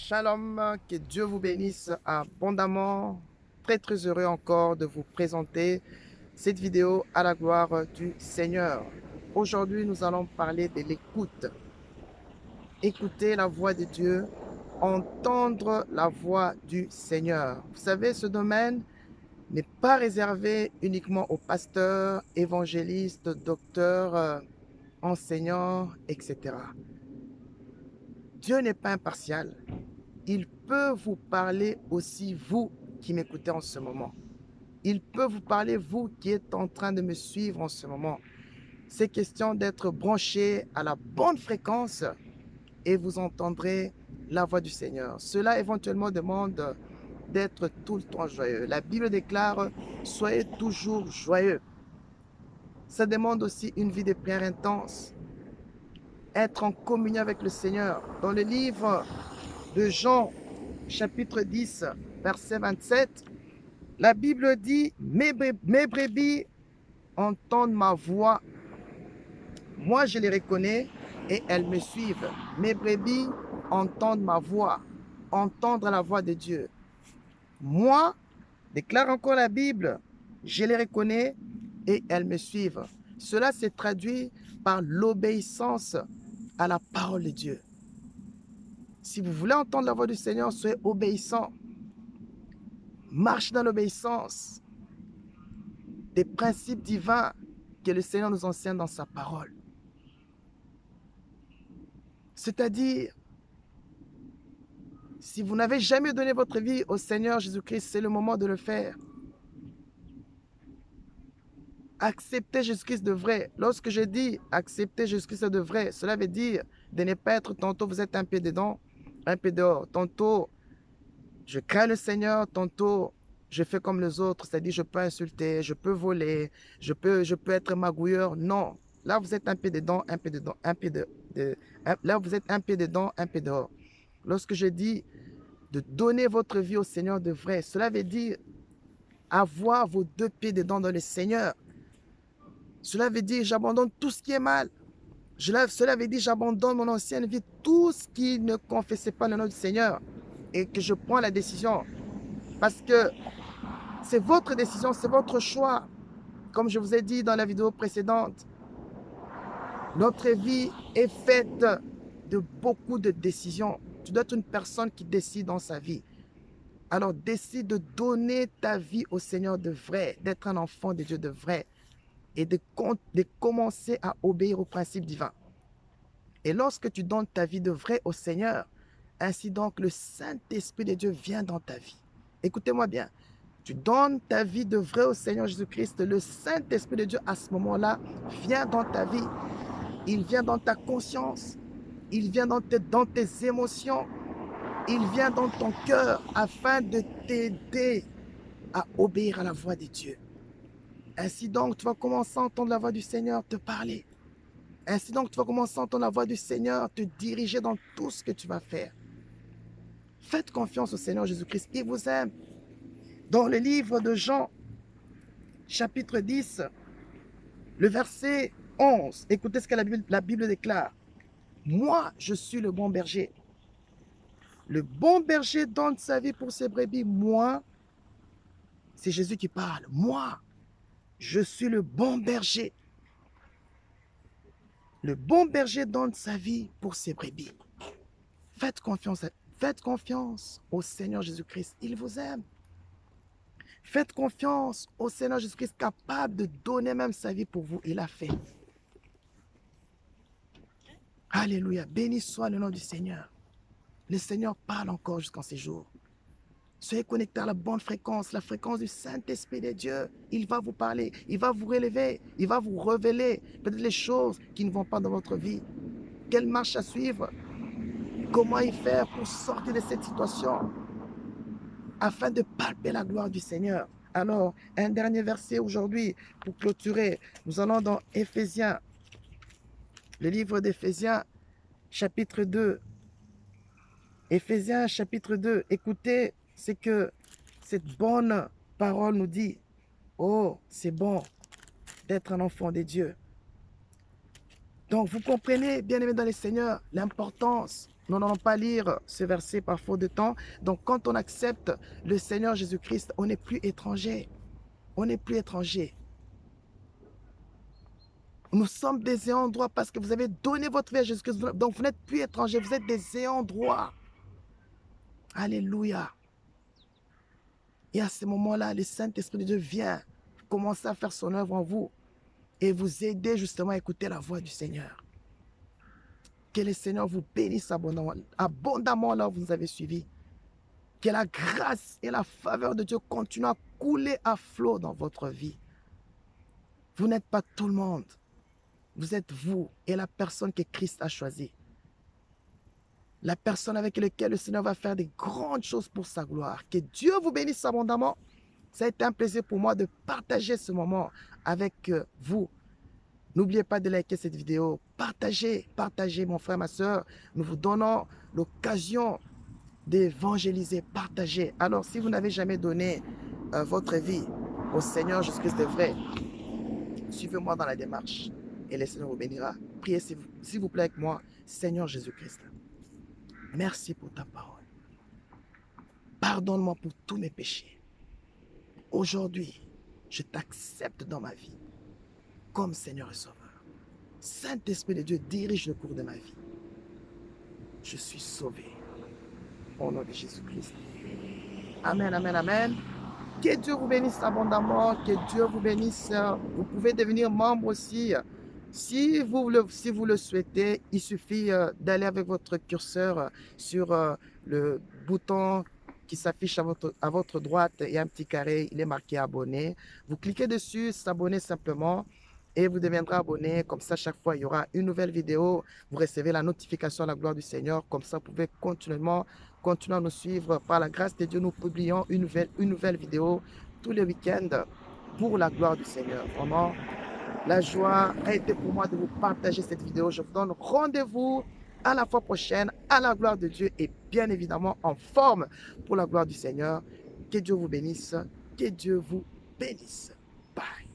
Shalom, que Dieu vous bénisse abondamment. Très heureux encore de vous présenter cette vidéo à la gloire du Seigneur. Aujourd'hui, nous allons parler de l'écoute. Écouter la voix de Dieu, entendre la voix du Seigneur. Vous savez, ce domaine n'est pas réservé uniquement aux pasteurs, évangélistes, docteurs, enseignants, etc. Dieu n'est pas impartial. Il peut vous parler aussi, vous qui m'écoutez en ce moment. Il peut vous parler, vous qui êtes en train de me suivre en ce moment. C'est question d'être branché à la bonne fréquence et vous entendrez la voix du Seigneur. Cela éventuellement demande d'être tout le temps joyeux. La Bible déclare, soyez toujours joyeux. Ça demande aussi une vie de prière intense. Être en communion avec le Seigneur. Dans le livre de Jean, chapitre 10, verset 27, la Bible dit, mes brebis entendent ma voix, moi je les reconnais et elles me suivent. Mes brebis entendent ma voix, entendre la voix de Dieu. Moi, déclare encore la Bible, je les reconnais et elles me suivent. Cela se traduit par l'obéissance à la parole de Dieu. Si vous voulez entendre la voix du Seigneur, soyez obéissant. Marche dans l'obéissance des principes divins que le Seigneur nous enseigne dans sa parole. C'est-à-dire, si vous n'avez jamais donné votre vie au Seigneur Jésus-Christ, c'est le moment de le faire. Accepter Jésus-Christ de vrai. Lorsque je dis accepter Jésus-Christ de vrai, cela veut dire de ne pas être tantôt vous êtes un pied dedans, un pied dehors. Tantôt, je crains le Seigneur, tantôt, je fais comme les autres, c'est-à-dire je peux insulter, je peux voler, je peux être magouilleur. Non, là vous êtes un pied dedans, un pied dedans, là vous êtes un pied dedans, un pied dehors. Lorsque je dis de donner votre vie au Seigneur de vrai, cela veut dire avoir vos deux pieds dedans dans le Seigneur. Cela veut dire j'abandonne tout ce qui est mal. Cela veut dire j'abandonne mon ancienne vie, tout ce qui ne confessait pas le nom du Seigneur et que je prends la décision. Parce que c'est votre décision, c'est votre choix. Comme je vous ai dit dans la vidéo précédente, notre vie est faite de beaucoup de décisions. Tu dois être une personne qui décide dans sa vie. Alors décide de donner ta vie au Seigneur de vrai, d'être un enfant de Dieu de vrai et de commencer à obéir aux principes divins. Et lorsque tu donnes ta vie de vrai au Seigneur, ainsi donc le Saint-Esprit de Dieu vient dans ta vie. Écoutez-moi bien. Tu donnes ta vie de vrai au Seigneur Jésus-Christ, le Saint-Esprit de Dieu à ce moment-là vient dans ta vie. Il vient dans ta conscience. Il vient dans tes émotions. Il vient dans ton cœur afin de t'aider à obéir à la voix de Dieu. Ainsi donc, tu vas commencer à entendre la voix du Seigneur te parler. Ainsi donc, tu vas commencer à entendre la voix du Seigneur te diriger dans tout ce que tu vas faire. Faites confiance au Seigneur Jésus-Christ. Il vous aime. Dans le livre de Jean, chapitre 10, le verset 11, écoutez ce que la Bible déclare. Moi, je suis le bon berger. Le bon berger donne sa vie pour ses brebis. Moi, c'est Jésus qui parle. Moi, je suis le bon berger. Le bon berger donne sa vie pour ses brebis. Faites confiance au Seigneur Jésus-Christ. Il vous aime. Faites confiance au Seigneur Jésus-Christ, capable de donner même sa vie pour vous. Il a fait. Alléluia. Béni soit le nom du Seigneur. Le Seigneur parle encore jusqu'en ces jours. Soyez connectés à la bonne fréquence, la fréquence du Saint-Esprit de Dieu. Il va vous parler, il va vous relever, il va vous révéler peut-être les choses qui ne vont pas dans votre vie. Quelle marche à suivre? Comment y faire pour sortir de cette situation afin de palper la gloire du Seigneur? Alors, un dernier verset aujourd'hui pour clôturer. Nous allons dans Éphésiens, le livre d'Éphésiens, chapitre 2. Éphésiens, chapitre 2. Écoutez ce que cette bonne parole nous dit. Oh, c'est bon d'être un enfant de Dieu. Donc, vous comprenez, bien-aimés dans le Seigneur, l'importance nous n'allons pas lire ce verset par faute de temps. Donc, quand on accepte le Seigneur Jésus-Christ, on n'est plus étranger. On n'est plus étranger. Nous sommes des ayants droit parce que vous avez donné votre vie à Jésus-Christ. Donc, vous n'êtes plus étranger, vous êtes des ayants droit. Alléluia. Et à ce moment-là, le Saint-Esprit de Dieu vient commencer à faire son œuvre en vous et vous aider justement à écouter la voix du Seigneur. Que le Seigneur vous bénisse abondamment là où vous nous avez suivis. Que la grâce et la faveur de Dieu continuent à couler à flot dans votre vie. Vous n'êtes pas tout le monde. Vous êtes vous et la personne que Christ a choisie. La personne avec laquelle le Seigneur va faire des grandes choses pour sa gloire. Que Dieu vous bénisse abondamment. Ça a été un plaisir pour moi de partager ce moment avec vous. N'oubliez pas de liker cette vidéo. Partagez, partagez mon frère, ma soeur. Nous vous donnons l'occasion d'évangéliser, partager. Alors, si vous n'avez jamais donné votre vie au Seigneur Jésus-Christ de vrai, suivez-moi dans la démarche et le Seigneur vous bénira. Priez s'il vous plaît avec moi. Seigneur Jésus-Christ, merci pour ta parole. Pardonne-moi pour tous mes péchés. Aujourd'hui, je t'accepte dans ma vie comme Seigneur et Sauveur. Saint-Esprit de Dieu, dirige le cours de ma vie. Je suis sauvé. Au nom de Jésus-Christ. Amen, amen, amen. Que Dieu vous bénisse abondamment. Que Dieu vous bénisse. Vous pouvez devenir membre aussi. Si vous le souhaitez, il suffit d'aller avec votre curseur sur le bouton qui s'affiche à votre droite. Il y a un petit carré, il est marqué abonné. Vous cliquez dessus, s'abonner simplement. Et vous deviendrez abonné. Comme ça, chaque fois, il y aura une nouvelle vidéo. Vous recevez la notification à la gloire du Seigneur. Comme ça, vous pouvez continuer à nous suivre. Par la grâce de Dieu, nous publions une nouvelle vidéo tous les week-ends pour la gloire du Seigneur. Vraiment, la joie a été pour moi de vous partager cette vidéo. Je vous donne rendez-vous à la fois prochaine, à la gloire de Dieu et bien évidemment en forme pour la gloire du Seigneur. Que Dieu vous bénisse. Que Dieu vous bénisse. Bye.